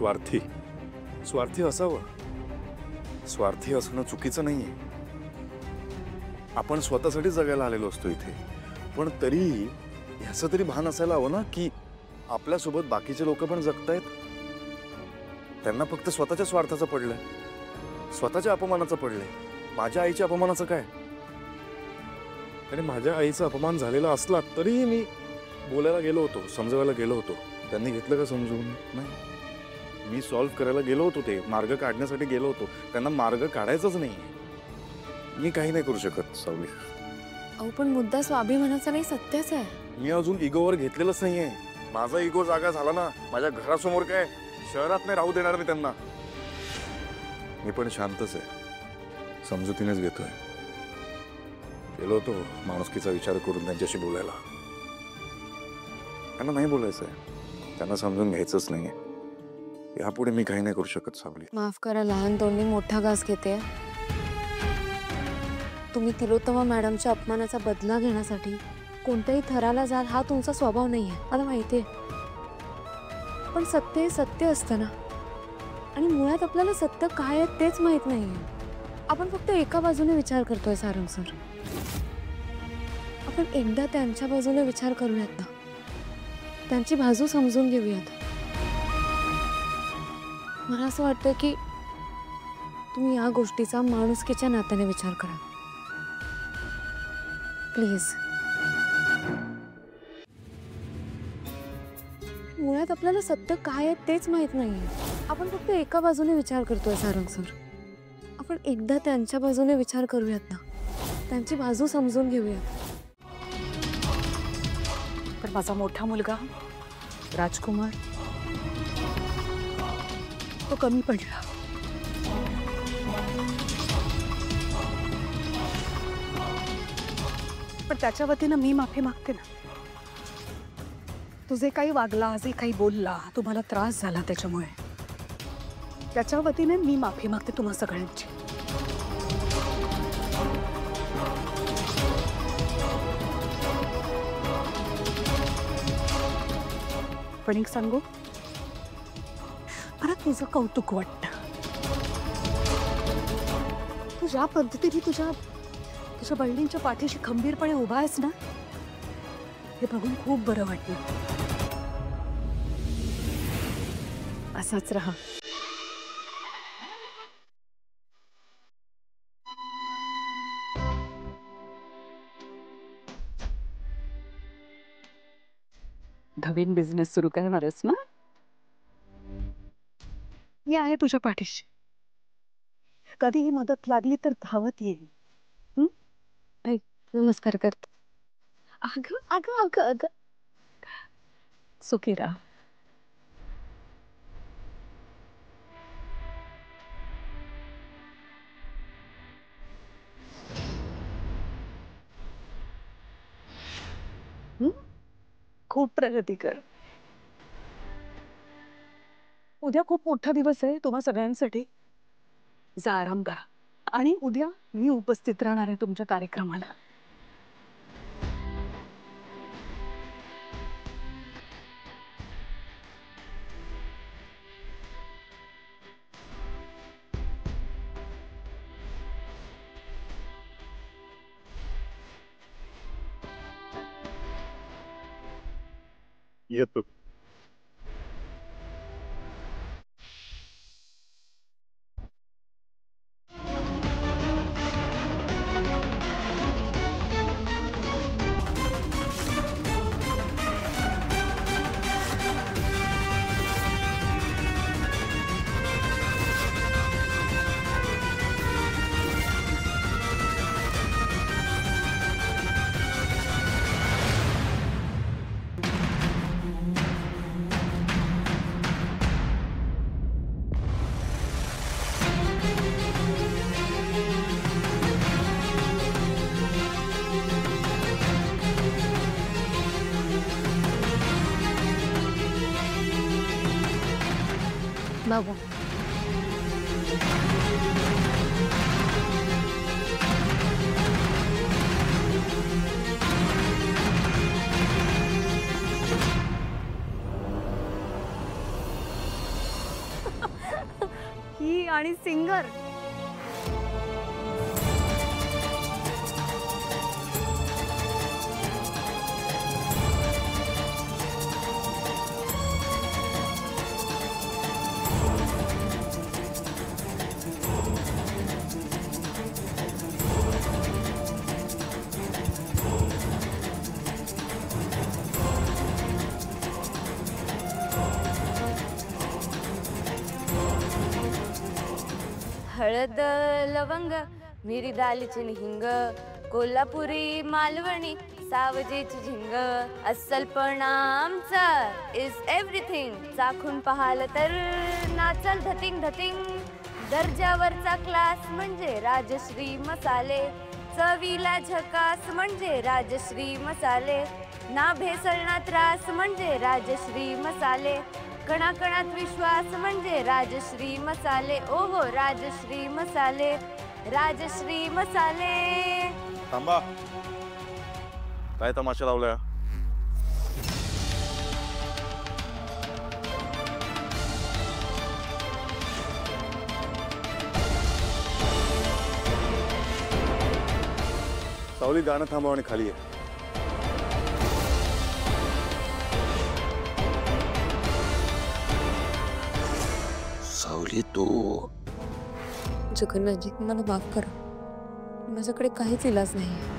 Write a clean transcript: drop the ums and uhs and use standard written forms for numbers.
स्वार्थी स्वार्थी असावं, स्वार्थी असणं चुकीचं नाहीये. आपण स्वतःसाठी जगायला आलेलो असतो इथे, पण तरीही ह्याचं तरी भान असायला हवं ना की आपल्यासोबत बाकीचे लोक पण जगतायत. त्यांना फक्त स्वतःच्या स्वार्थाचं पडलंय, स्वतःच्या अपमानाचं पडलंय. माझ्या आईच्या अपमानाचं काय? आणि माझ्या आईचा अपमान झालेला असला तरीही मी बोलायला गेलो होतो, समजवायला गेलो होतो. त्यांनी घेतलं का समजून? नाही. मी सॉल्व्ह करायला गेलो होतो, ते मार्ग काढण्यासाठी गेलो होतो. त्यांना मार्ग काढायचाच नाहीये. मी काही नाही करू शकत सावली. अहो पण मुद्दा स्वाभिमानाचा नाही, सत्याचा आहे. मी अजून इगोवर घेतलेलंच नाहीये. माझा इगो जागा झाला ना माझ्या घरासमोर, काय शहरात नाही राहू देणार मी त्यांना. मी पण शांतच आहे, समजुतीनेच घेतोय. गेलो होतो माणुसकीचा विचार करून त्यांच्याशी बोलायला. त्यांना नाही बोलायचंय, त्यांना समजून घ्यायचंच नाहीये. यापुढे मी काही नाही करू शकत सावली. माफ करा, लहान तोंडी मोठा घास घेते. तुम्ही तिलोत्तमा मॅडमच्या अपमानाचा बदला घेण्यासाठी कोणत्याही थराला जाल हा तुमचा स्वभाव नाहीये, मला माहितीये. पण सत्य हे सत्य असतं ना, आणि मुळात आपल्याला सत्य काय आहे तेच माहित नाहीये. आपण फक्त एका बाजूने विचार करतोय सारंग सर. आपण एकदा त्यांच्या बाजूने विचार करूयात ना, त्यांची बाजू समजून घेऊयात. मला असं वाटतं की तुम्ही या गोष्टीचा माणुसकीच्या नात्याने विचार करा प्लीज. मुळात आपल्याला सत्य काय आहे तेच माहित नाहीये. आपण फक्त एका बाजूने विचार करतोय सारंग सर. आपण एकदा त्यांच्या बाजूने विचार करूयात ना, त्यांची बाजू समजून घेऊयात. पण माझा मोठा मुलगा राजकुमार तो कमी पडला. पण त्याच्या वतीनं मी माफी मागते ना. तुझे काही वागला, जे काही बोलला, तुम्हाला त्रास झाला त्याच्यामुळे, त्याच्या वतीने मी माफी मागते तुम्हा सगळ्यांची. पण एक सांगू, मला तुझं कौतुक वाटतं. तू ज्या पद्धतीने तुझ्या बहिणींच्या पाठीशी खंबीरपणे उभा आहेस ना, हे बघून खूप बरं वाटलं. असाच राहा. नवीन बिझनेस सुरू करणार आहेस ना? मी आहे तुझ्या पाठीशी. कधीही मदत लागली तर धावत येईल. नमस्कार करते. अगं अगं अगं अगं सुखी राहा. खूप प्रगती कर. उद्या खूप मोठा दिवस आहे तुम्हा सगळ्यांसाठी. जा आराम करा, आणि उद्या मी उपस्थित राहणार आहे तुमच्या कार्यक्रमाला. येतो. बाबू आणि सिंगर. हळद लवंग मिरी दालचिनी हिंग कोल्हापुरी मालवणी सावजीची झिंग अस्सलपणा आमचा इज एव्हरीथिंग. चाखून पाहाल तर नाचल धतिंग धतिंग. दर्जावरचा क्लास म्हणजे राजश्री मसाले. चवीला झकास म्हणजे राजश्री मसाले. ना भेसळना त्रास म्हणजे राजश्री मसाले. कणाकणात विश्वास म्हणजे राजश्री मसाले. ओहो राजश्री मसाले. राजश्री मसाले. थांबा, काय तमाशा लावलाय? सावली, गाणं थांबव आणि खाली आहे. सावली तू जगन्नाथजी मला माफ करा. माझ्याकडे काहीच इलाज नाही.